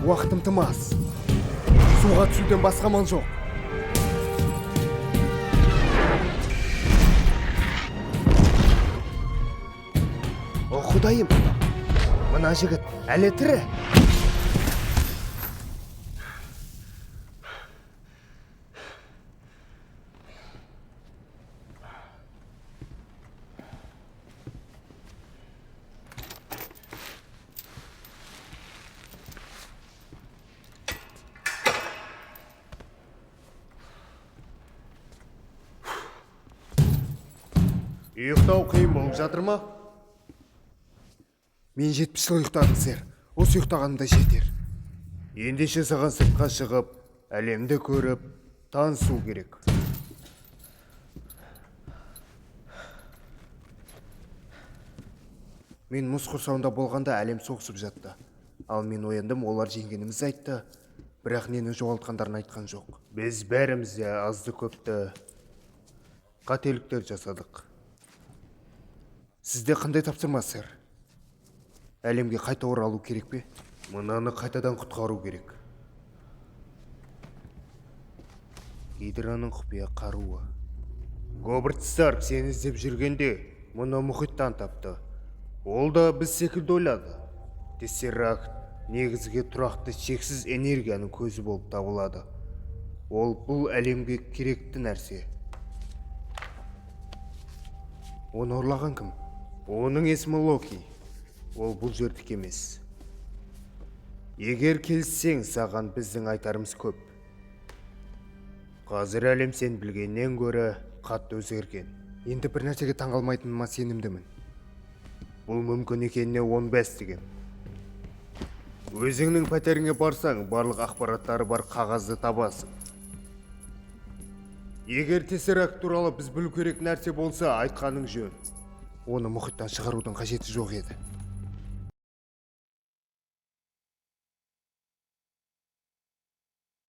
Уақытым тым аз. Суға түсуден басқа амал жоқ. О Құдайым, мына жігіт әлі тірі. Ұйықтау қиын болып жатыр ма? Мен 70 жыл ұйықтадым, сэр. Осы ұйықтағанымда жетер. Ендеше саған сыртқа шығып, әлемді көріп, танысу керек. Мен мұз құрсауында болғанда әлем соғысып жатты. Ал мен ояндым, олар жеңгенімізді айтты. Бірақ нені жоғалтқандарын айтқан жоқ. Біз бәріміз де азды көпті қателіктер жасадық. Сізде қандай тапсырма, сэр? Әлемге қайта оралу керек пе? Мынаны қайтадан құтқару керек. Гидраның құпия қаруы. Говард Старк сені іздеп жүргенде мұны мұхиттан тапты. Ол да біз секілді ойлады. Тессеракт негізге тұрақты шексіз энергияның көзі болып табылады. Ол бұл әлемге керекті нәрсе. Оны ұрлаған кім? Оның есімі Локи. Ол бұл жердік емес. Егер келсең, саған біздің айтарымыз көп. Қазір әлем сен білгеннен гөрі қатты өзгерген. Енді бір нәрсеге таңғалмайтыныма сенімдімін. Бұл мүмкін екеніне 15 деген. Өзіңнің пәтеріңе барсаң, барлық ақпараттары бар қағазды табасың. Егер Тессеракт туралы біз білу керек нәрсе болса, айтқаның жөн. Оны мұхиттан шығарудың қажеті жоқ еді.